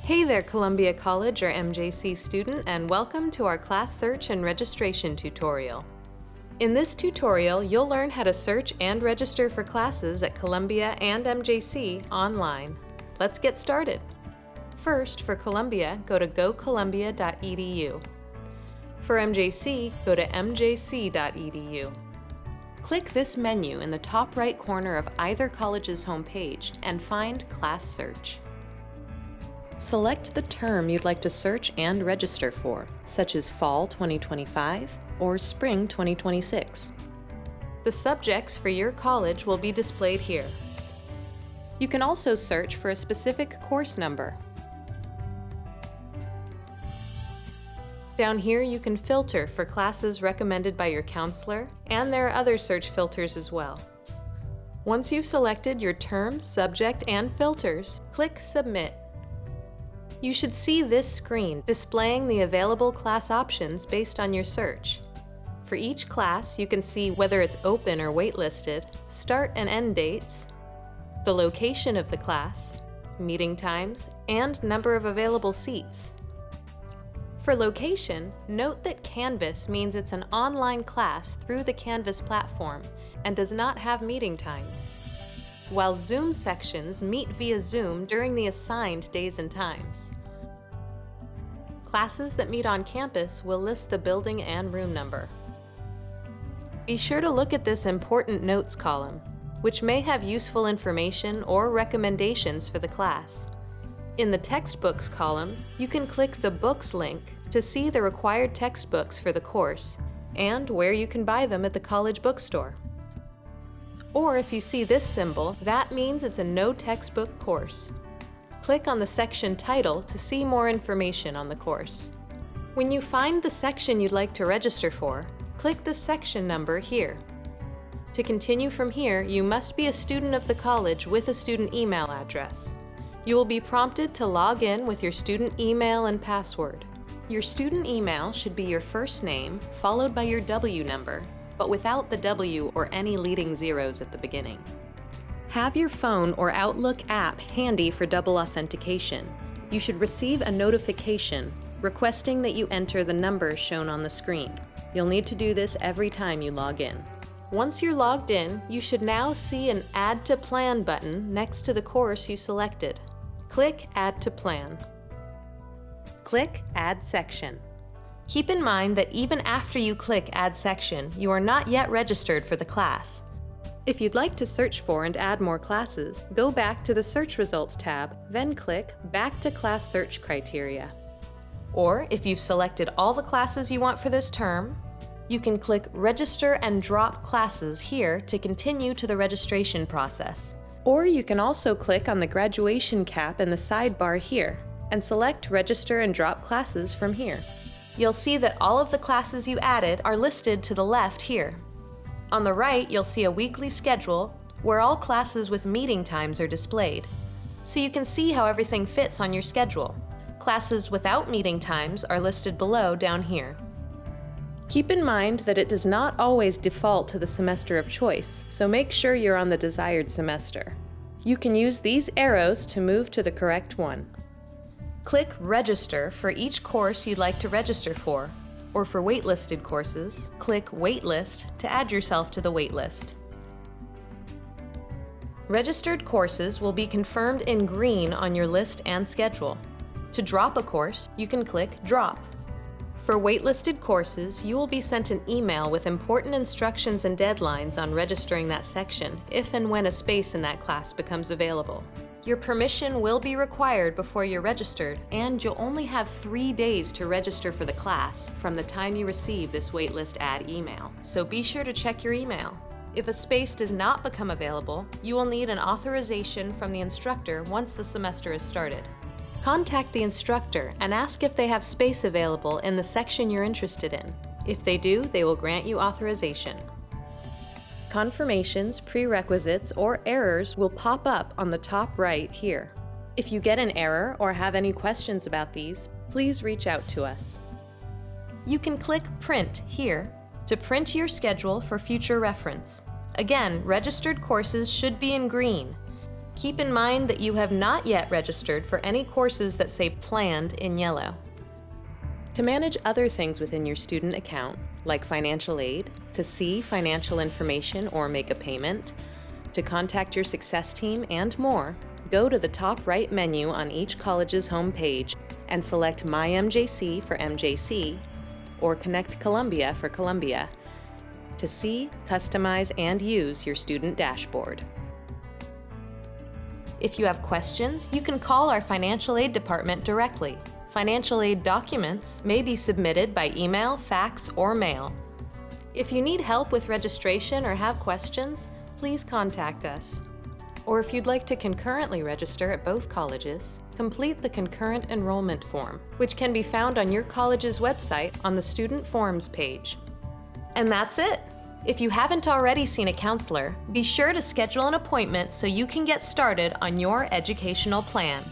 Hey there, Columbia College or MJC student, and welcome to our class search and registration tutorial. In this tutorial, you'll learn how to search and register for classes at Columbia and MJC online. Let's get started. First, for Columbia, go to gocolumbia.edu. For MJC, go to mjc.edu. Click this menu in the top right corner of either college's homepage and find Class Search. Select the term you'd like to search and register for, such as Fall 2025 or Spring 2026. The subjects for your college will be displayed here. You can also search for a specific course number. Down here you can filter for classes recommended by your counselor, and there are other search filters as well. Once you've selected your term, subject, and filters, click Submit. You should see this screen displaying the available class options based on your search. For each class, you can see whether it's open or waitlisted, start and end dates, the location of the class, meeting times, and number of available seats. For location, note that Canvas means it's an online class through the Canvas platform and does not have meeting times, while Zoom sections meet via Zoom during the assigned days and times. Classes that meet on campus will list the building and room number. Be sure to look at this Important Notes column, which may have useful information or recommendations for the class. In the Textbooks column, you can click the Books link to see the required textbooks for the course and where you can buy them at the college bookstore. Or if you see this symbol, that means it's a no textbook course. Click on the section title to see more information on the course. When you find the section you'd like to register for, click the section number here. To continue from here, you must be a student of the college with a student email address. You will be prompted to log in with your student email and password. Your student email should be your first name, followed by your W number, but without the W or any leading zeros at the beginning. Have your phone or Outlook app handy for double authentication. You should receive a notification requesting that you enter the number shown on the screen. You'll need to do this every time you log in. Once you're logged in, you should now see an Add to Plan button next to the course you selected. Click Add to Plan. Click Add Section. Keep in mind that even after you click Add Section, you are not yet registered for the class. If you'd like to search for and add more classes, go back to the Search Results tab, then click Back to Class Search Criteria. Or if you've selected all the classes you want for this term, you can click Register and Drop Classes here to continue to the registration process. Or you can also click on the graduation cap in the sidebar here and select Register and Drop Classes from here. You'll see that all of the classes you added are listed to the left here. On the right, you'll see a weekly schedule where all classes with meeting times are displayed, so you can see how everything fits on your schedule. Classes without meeting times are listed below down here. Keep in mind that it does not always default to the semester of choice, so make sure you're on the desired semester. You can use these arrows to move to the correct one. Click Register for each course you'd like to register for, or for waitlisted courses, click Waitlist to add yourself to the waitlist. Registered courses will be confirmed in green on your list and schedule. To drop a course, you can click Drop. For waitlisted courses, you will be sent an email with important instructions and deadlines on registering that section if and when a space in that class becomes available. Your permission will be required before you're registered, and you'll only have 3 days to register for the class from the time you receive this waitlist ad email, so be sure to check your email. If a space does not become available, you will need an authorization from the instructor once the semester is started. Contact the instructor and ask if they have space available in the section you're interested in. If they do, they will grant you authorization. Confirmations, prerequisites, or errors will pop up on the top right here. If you get an error or have any questions about these, please reach out to us. You can click Print here to print your schedule for future reference. Again, registered courses should be in green. Keep in mind that you have not yet registered for any courses that say planned in yellow. To manage other things within your student account, like financial aid, to see financial information or make a payment, to contact your success team, and more, go to the top right menu on each college's homepage and select My MJC for MJC or Connect Columbia for Columbia to see, customize, and use your student dashboard. If you have questions, you can call our financial aid department directly. Financial aid documents may be submitted by email, fax, or mail. If you need help with registration or have questions, please contact us. Or if you'd like to concurrently register at both colleges, complete the concurrent enrollment form, which can be found on your college's website on the Student Forms page. And that's it! If you haven't already seen a counselor, be sure to schedule an appointment so you can get started on your educational plan.